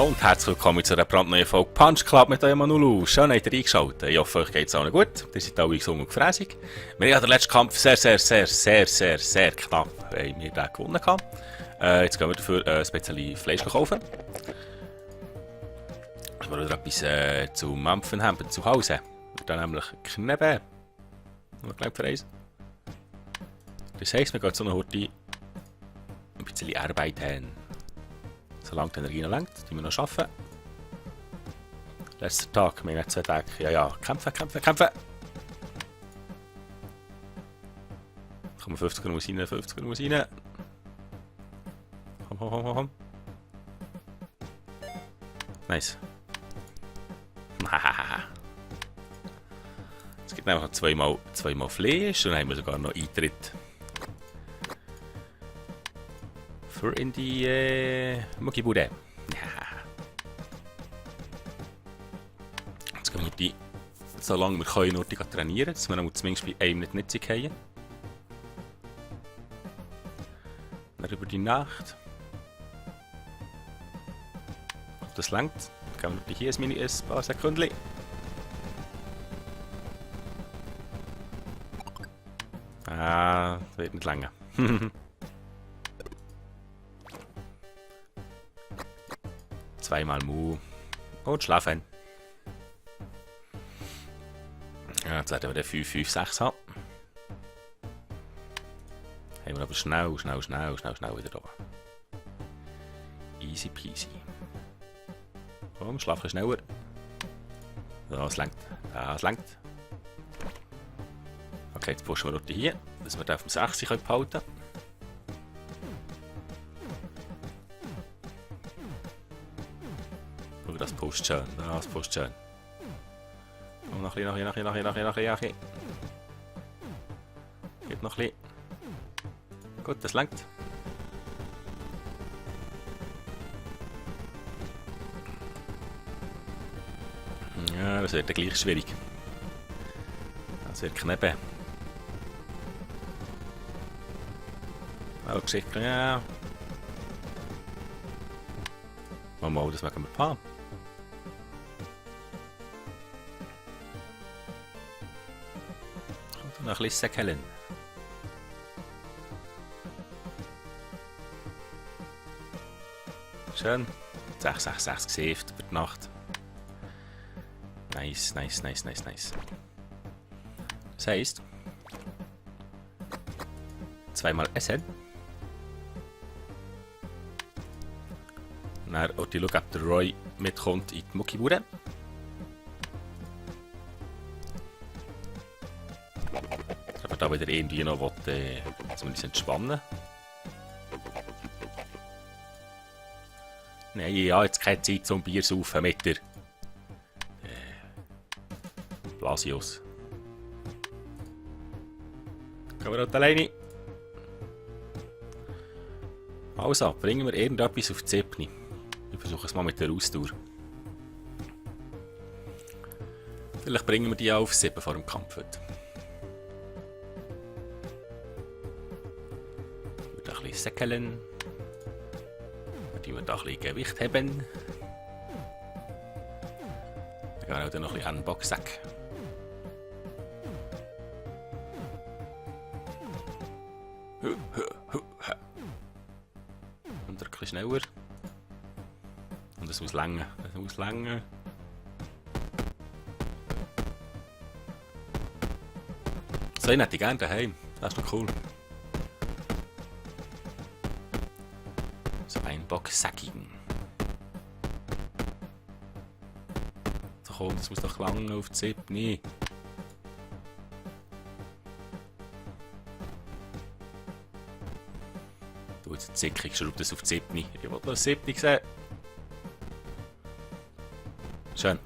Hallo und herzlich willkommen zu einer brandneuen Folge Punch Club mit eurem Manulu. Schön, habt ihr eingeschaltet. Ich hoffe, euch geht es allen gut. Ihr seid alle gesund und gefräßig. Wir haben den letzten Kampf sehr knapp bei mir gewonnen. Jetzt gehen wir dafür ein bisschen Fleisch kaufen. Ich will wieder etwas zu Mampfen haben zu Hause. Wir dann nämlich Kneben. Noch gleich für eins. Das heisst, wir gehen so eine Horti ein bisschen arbeiten. Solange die Energie noch langt, die wir noch arbeiten. Letzter Tag, wir haben 2 Tage. Ja, kämpfen. Komm, 50er muss rein, 50er muss rein. Komm. Nice. Es gibt einfach noch zweimal Fleisch, dann haben wir sogar noch Eintritt. Für in die Muckibude. Ja. Jetzt gehen wir die, solange wir können, noch trainieren, dass wir noch zumindest bei einem nicht Nutzung haben. Dann über die Nacht. Ob das langt, gehen wir hier ein paar Sekunden. Ah, das wird nicht länger. Zweimal Mu und schlafen. Ja, jetzt werden wir den 5-5-6 haben. Haben wir aber schnell wieder da. Easy peasy. Komm, schlafen schneller. Das langt. Okay, jetzt pushen wir hier, dass wir den auf dem 6 behalten können. Das pusht schön, Und noch ein bisschen. Geht noch ein bisschen. Gut, das langt. Ja, das wird gleich schwierig. Das wird knapp. Aber geschickt, ja. Mal, das machen wir ein paar. Noch ein bisschen säckeln. Schön. 6 gesaved über die Nacht. Nice. Das heisst, zweimal essen. Dann auch die schauen, ob der Roy mitkommt in die Muckibude. Da wieder irgendwie noch zumindest entspannen. Nein, ja, jetzt keine Zeit zum Bier saufen mit der Blasius. Gehen wir dort alleine. Also, bringen wir irgendetwas auf die Zipni. Ich versuche es mal mit der Ausdauer. Vielleicht bringen wir die auch auf 7 vor dem Kampf heute. Säckeln. Die wir da ein bisschen Gewicht haben. Dann gehen wir auch noch ein bisschen an den Boxsack. Und ein bisschen schneller. Und es muss länger. So, ich hätte gerne daheim. Das ist noch cool. Boxsackigen. So komm, das muss doch lange auf die Zipni. Du jetzt Zick, ich schraube das auf die Zipni. Ich will das Zipni sehen. Schön.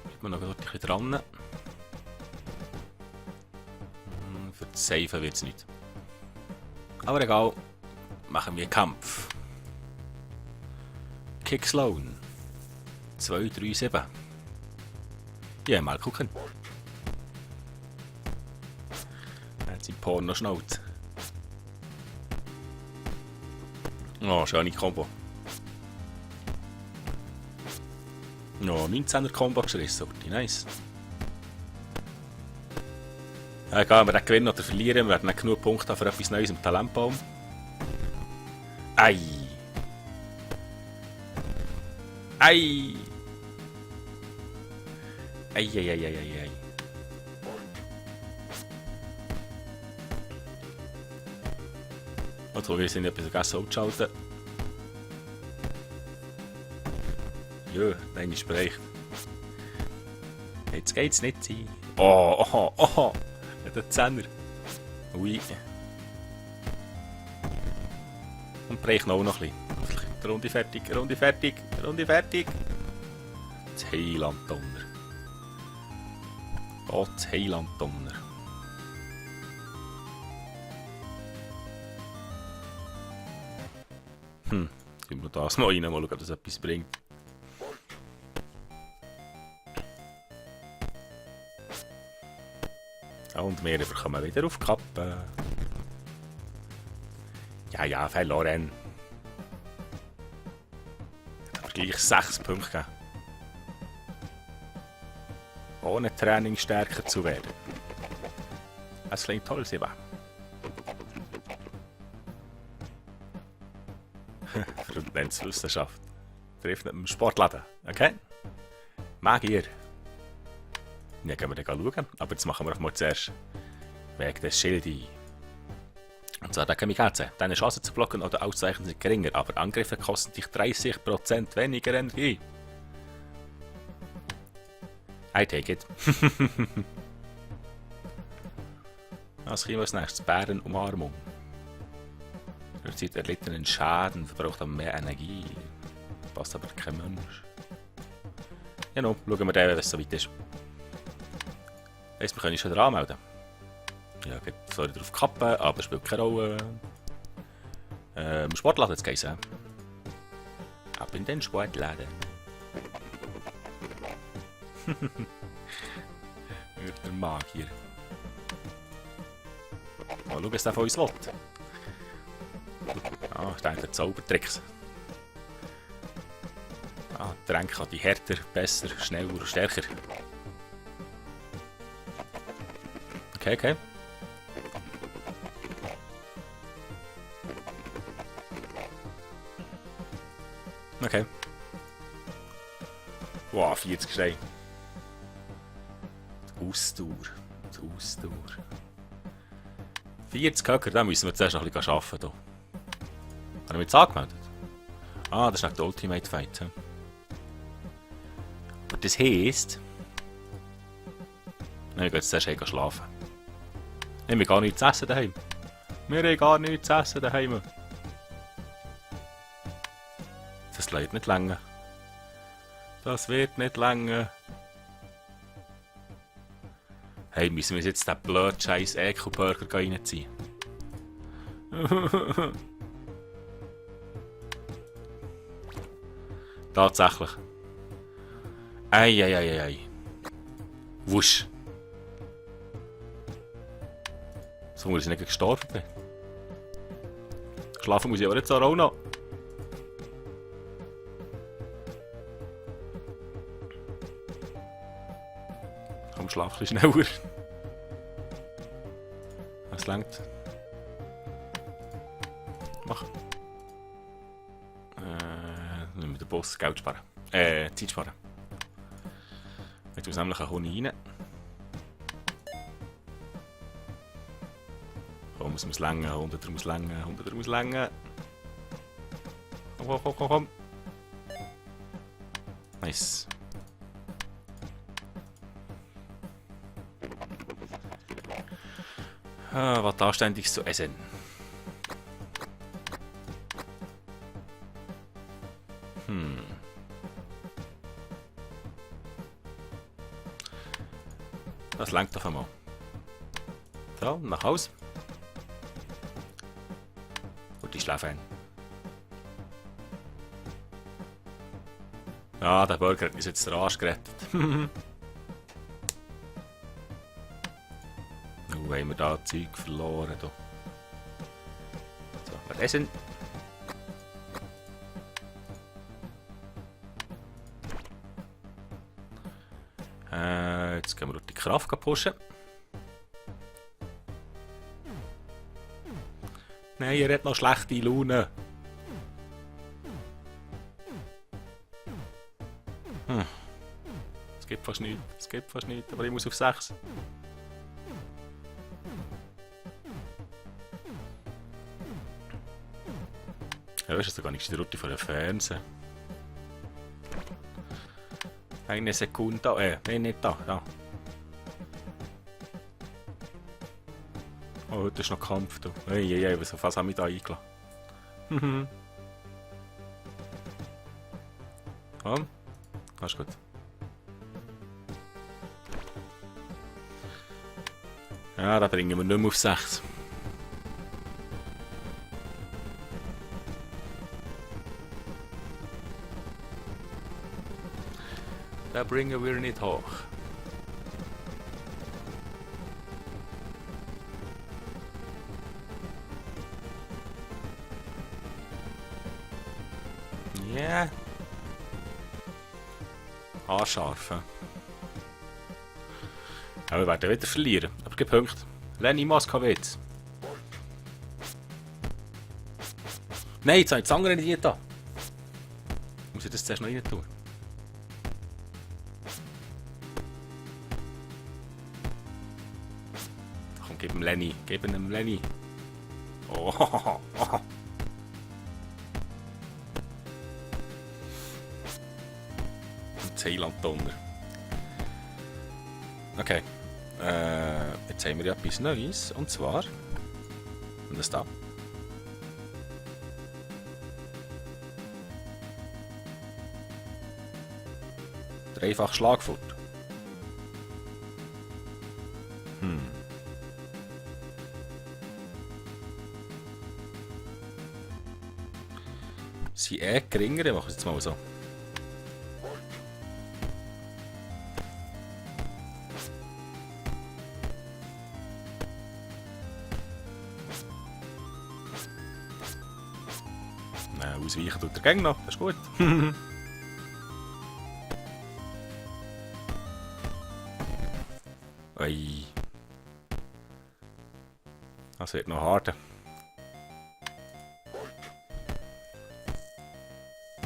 Bleibt mir noch ein bisschen dran. Für das Safen wird es nicht. Aber egal. Machen wir Kampf. Kick Sloan. 237. Ja, mal gucken. Jetzt sind Porno Schnauz. Oh, schöne Kombo. Ja, 19er Combo geschissen, nice. Ja, egal, ob wir den gewinnen oder verlieren, wir werden nicht genug Punkte haben für etwas Neues im Talentbaum. Ei! Ei! Ei, ei, ei, ei, ei, ei. Und wir sind etwas vergessen auszuschalten. Ja, nein, ist bereicht. Jetzt geht's nicht sein. Oh, oh, oh, der Zehner. Ui. Und brechen auch noch ein bisschen. Runde fertig, Runde fertig, Runde fertig. Das Heilanddonner. Oh, das Heilanddonner. Tun wir das mal rein, mal schauen, ob das etwas bringt. Und wir kommen wieder auf die Kappe. Ja, ja, verloren. Aber gleich 6 Punkte gegeben. Ohne Training stärker zu werden. Das klingt toll, Seba. Wissenschaft. Trifft nicht im Sportladen. Okay? Magier. Ja, gehen wir dann schauen. Aber jetzt machen wir auch mal zuerst wegen des Schildi. Und zwar der Kamikaze. Deine Chance zu blocken oder auszeichnen sind geringer, aber Angriffe kosten dich 30% weniger Energie. I take it. Was kriegen wir als nächstes? Bärenumarmung. Durch die erlittenen Schaden verbraucht er mehr Energie. Passt aber kein Mensch. Genau, schauen wir dann, wenn es soweit ist. Heisst, wir können uns schon anmelden. Ja, geht zwar drauf kappen, aber spielt keine Rolle. Sportladen jetzt geheißen. Ab in den Sportladen. Der Magier. Mal schauen, was der von uns will. Ah, ich denke, der Zaubertricks. Ah, die Tränke kann die härter, besser, schneller und stärker. Okay, okay. Okay. Wow, 40 Steine. Die Ausdauer. Die Ausdauer. 40 Höcker, da müssen wir zuerst noch ein bisschen arbeiten. Haben wir jetzt angemeldet? Ah, das ist nicht der Ultimate Fight. He? Aber das heisst... Nein, wir gehen jetzt zuerst schlafen. Wir haben gar nichts zu essen daheim. Wir haben gar nichts zu essen daheim. Das wird nicht länger. Das wird nicht länger. Hey, müssen wir uns jetzt den blöden scheiß Eco-Burger reinziehen? Tatsächlich. Ei. Wusch. So muss ich nicht gestorben bin. Schlafen muss ich aber jetzt auch noch. Komm, schlaf ein bisschen schneller. Das langt. Mach. Nicht mit dem Boss Geld sparen. Zeit sparen. Jetzt muss nämlich ein Honig rein. Komm, muss länger, 100er muss länger, 100er muss länger. Komm. Nice. Was anständig zu essen. Das langt auf einmal. So, nach Hause. Gut, ich schlafe ein. Ja, der Burger hat uns jetzt den Arsch gerettet. Nun haben wir da Zeug verloren. Da. So, was essen? Jetzt gehen wir durch die Kraft pushen. Nein, er hat noch schlechte Laune. Es gibt fast nichts. Es gibt fast nichts, aber ich muss auf 6. Ja, ist das gar nicht die Route von der Fernseher. Eine Sekunde. Nein, nicht da. Ja. Oh, heute ist noch Kampf. Hey, was haben wir da eingeladen? Komm. Das ist gut. Ja, da bringen wir nicht mehr auf 6. Da bringen wir nicht hoch. Ja. Yeah. Anscharfen. Ja, wir werden wieder verlieren. Aber gib Punkte. Lenny Moskowitz. Nein, jetzt habe ich das andere nicht da. Muss ich das zuerst noch rein tun? Komm, gib ihm Lenny. Gib ihm Lenny. Oh. Thailand-Donner. Okay. Jetzt haben wir ja etwas Neues. Und zwar. Und das da. Dreifach Schlagfoot. Sie geringer, ich mache es jetzt mal so. Ausweichen tut der Gang noch, das ist gut. Ui. Das wird noch hart.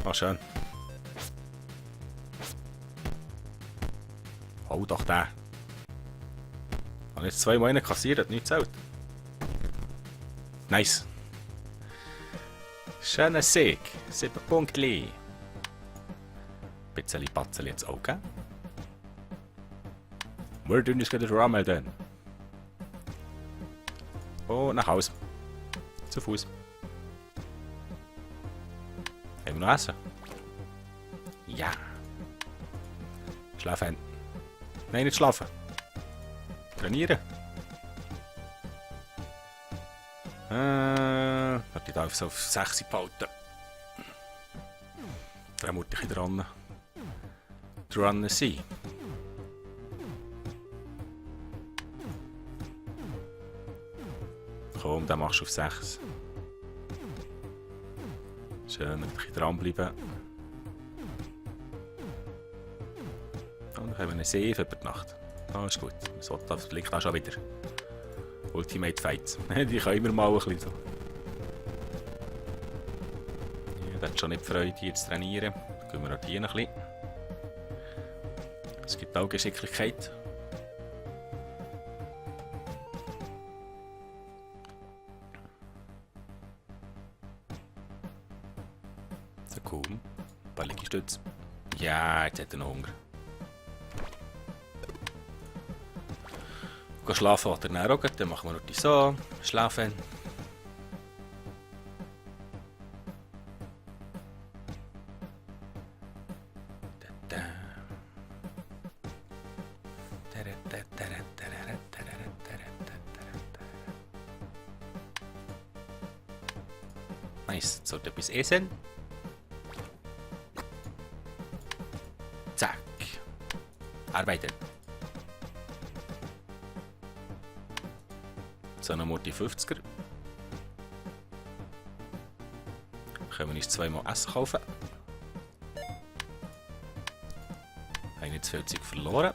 Ah, schön. Hau doch den. Ich habe jetzt 2 Mal kassiert, hat nichts zählt. Nice. Schöner Sieg. 7 Punkte. Ein bisschen Patzel jetzt auch, gell? Wir tun uns gerade anmelden. Oh, nach Hause. Zu Fuß. Haben wir noch Essen? Ja. Schlafen. Nein, nicht schlafen. Trainieren. Ich darf es auf 6 behalten. Da muss ich dran sein. Komm, dann machst du auf 6. Schön, ein bisschen dranbleiben. Und dann haben wir eine Save über die Nacht. Das ist gut. Das liegt auch schon wieder. Ultimate Fights. Die können wir mal ein bisschen so. Ich habe schon nicht Freude, hier zu trainieren. Dann gehen wir auch hier ein bisschen. Es gibt auch Geschicklichkeit. So cool. Ein paar Liegestütze. Ja, jetzt hat er noch Hunger. Gehen schlafen oder dann auch, dann machen wir noch die so. Schlafen. Nice, jetzt sollte etwas essen. Zack. Arbeiten. So, nochmal die 50er. Können wir uns 2 Mal Essen kaufen. Haben nicht zu viel Zeug verloren.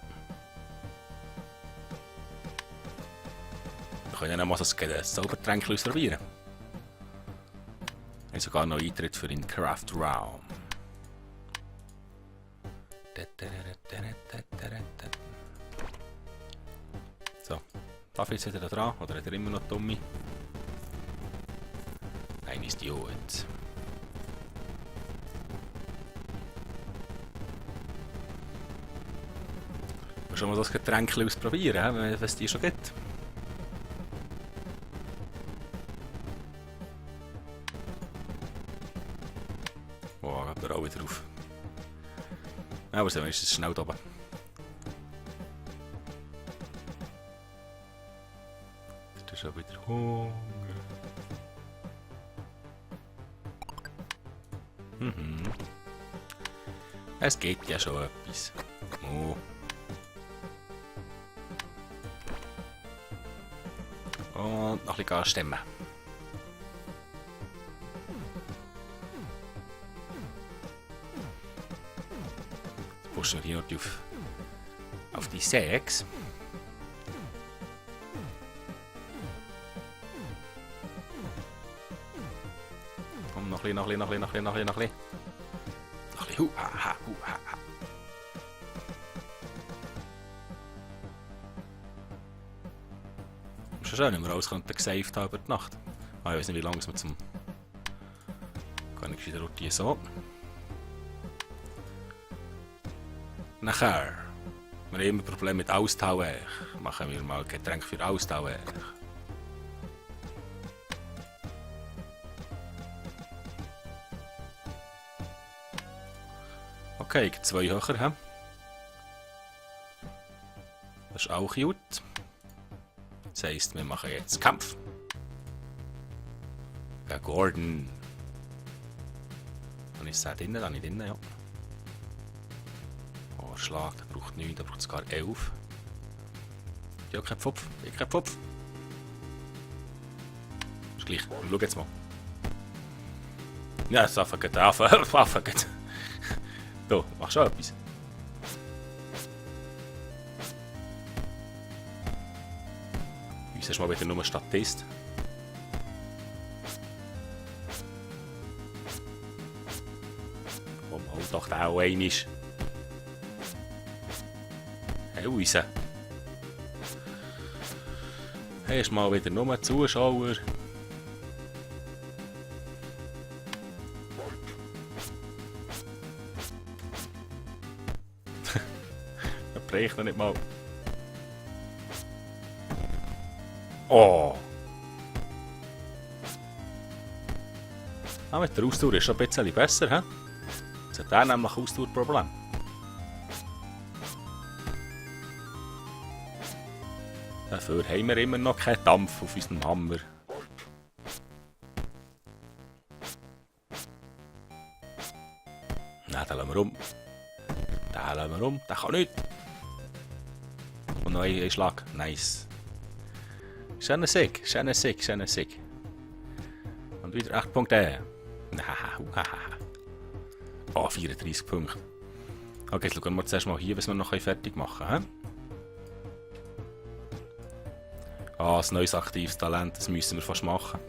können dann mal so ein Zaubertränk ausprobieren. Ich habe sogar noch Eintritt für den Craft Raum. So, darf ich jetzt wieder da dran? Oder hat er immer noch Tommy? Nein, ist gut. Schon mal das Getränk ausprobieren, wenn es die schon gibt. Oh, geht er auch wieder auf. Aber so ist es schnell da oben. Ist schon wieder Hunger. Es geht ja schon etwas. Oh. Und noch ein bisschen stemmen. Jetzt pushen wir hier noch auf die 6. Komm, noch ein bisschen. Noch ein bisschen. Huhaha. Schon schön, wenn wir alles gesaved haben über die Nacht. Ich weiß nicht, wie lange es wir zum... Kann ich wieder rotieren so. Nachher. Wir haben immer Probleme mit Austausch. Machen wir mal Getränk für Austausch. Okay, 2 höher. He? Das ist auch gut. Das heisst, wir machen jetzt Kampf. Ja, Gordon. Dann ist es drinnen, dann nicht drinnen, ja. Oh, Schlag, der braucht 9, der braucht sogar 11. Ja, kein Pfupf, kein Pfupf. Ist gleich, schau jetzt mal. Ja, das geht, geht. So, mach schon etwas. Uns ist mal wieder nur Statist. Komm, hol doch den auch einmal. Hey, Luise. Hey, ist mal wieder nur Zuschauer. Ich noch nicht mal. Oh! Ah, mit der Ausdauer ist schon ein bisschen besser, hä? Jetzt hat er nämlich ein Ausdauerproblem. Dafür haben wir immer noch keinen Dampf auf unserem Hammer. Nein, den lassen wir um. Der kann nicht. Und noch ein Schlag. Nice. Schöner Sieg. Und wieder 8 Punkte. Oh, 34 Punkte. Okay, jetzt schauen wir zuerst mal hier, was wir noch fertig machen können. Ah, ein neues aktives Talent, das müssen wir fast machen.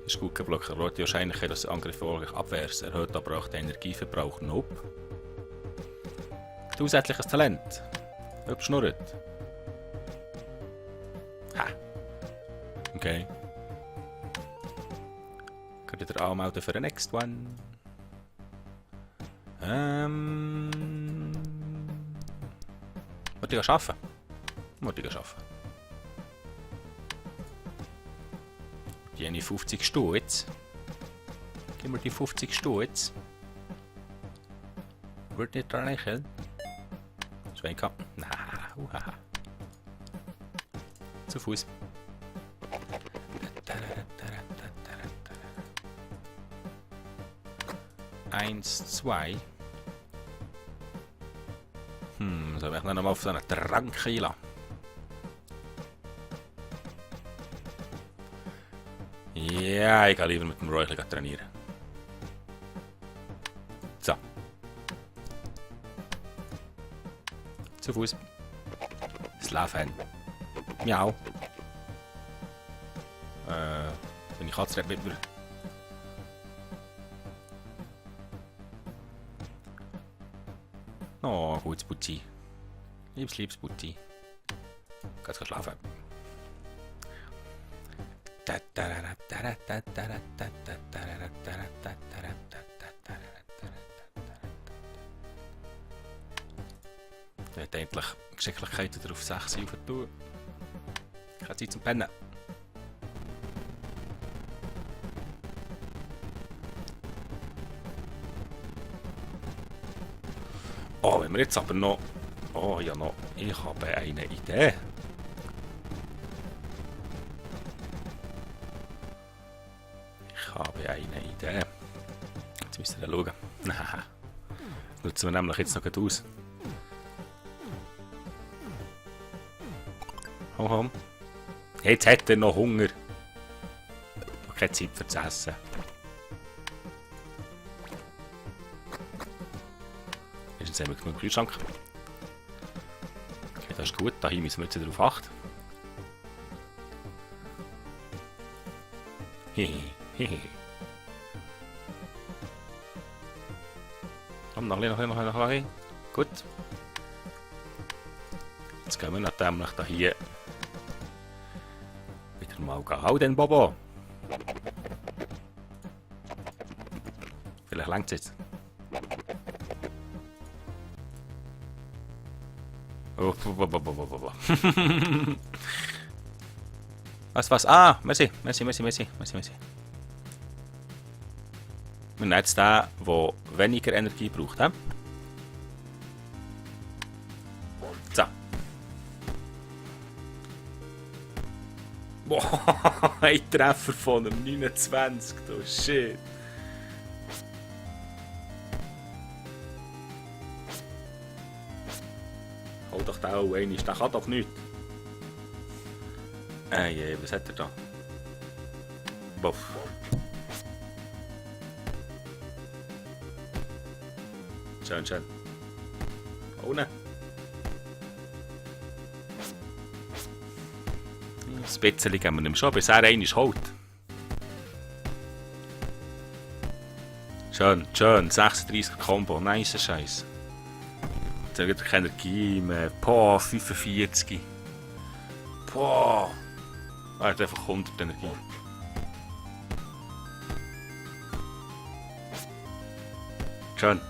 Das ist gut geblockt. Er wollte die Wahrscheinlichkeit, dass der Angriff folglich abwehrt. Erhöht aber auch den Energieverbrauch. Nope. Zusätzliches Talent. Überschnurrt. Ha. Okay. Könnt ihr anmelden für den next one? Wollt ihr arbeiten? Die haben 50 Stutz. Gib mir die 50 Stutz. Wird nicht reichen. Schwenker. Na, zu Fuß. 1, 2. Soll ich noch mal auf so einen Trank einlassen? Ja, ich gehe lieber mit dem Roy trainieren. So. Zu Fuß. Slaven. Miau. Wenn ich Katze redet mit mir. Oh, gutes Putti. Liebes Putti. Kannst du schlafen? Ich werde endlich Geschicklichkeit wieder auf 6 rauf tun. Ich habe Zeit zum Pennen. Oh, wenn wir jetzt aber noch... Oh, ja noch... Ich habe eine Idee. Ich habe eine Idee. Jetzt müssen wir schauen. Das nutzen wir nämlich jetzt noch gut aus. Komm. Jetzt hat er noch Hunger. Keine Zeit für das Essen. Jetzt haben wir genug Kühlschrank. Okay, das ist gut. Da müssen wir jetzt darauf achten. Hehehe. Komm, noch ein bisschen. Gut. Jetzt gehen wir nämlich da hier wieder mal hau den Bobo. Vielleicht langt es jetzt. Oh, was? Ah, merci. Wir nehmen jetzt den, der weniger Energie braucht. He? So. Boah, ein Treffer von einem 29. Oh shit. Hol doch den auch einmal, der kann doch nichts. Ey, was hat er da? Boff. Schön. Ohne. Das bisschen geben wir ihm schon, bis er einmal holt. Schön. 36 Combo. Nice Scheiß. Jetzt hat er keine Energie mehr. Boah, 45. Boah. Er hat einfach 100 Energie. Schön.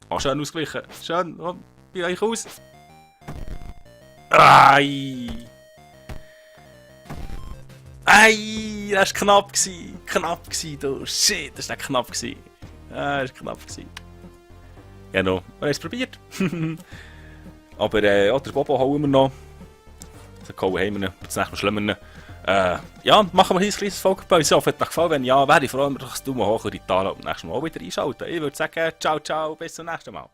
Oh, schön ausgeglichen. Schön. Oh, wie euch aus? Ai! Das war knapp. Du. Shit, das war knapp. Ah, das war knapp. Ja, noch. Wir haben es probiert. Aber der Bobo holen wir noch. Den Kohl haben wir noch. Das nächste Mal schlimmer. Ja, machen wir hier ein kleines Folgebau. Ich hoffe, es hat euch gefallen. Wenn ja, wäre ich froh, wenn ihr das Daumen hoch und die Tale und nächstes Mal auch wieder einschalten. Ich würde sagen, ciao, bis zum nächsten Mal.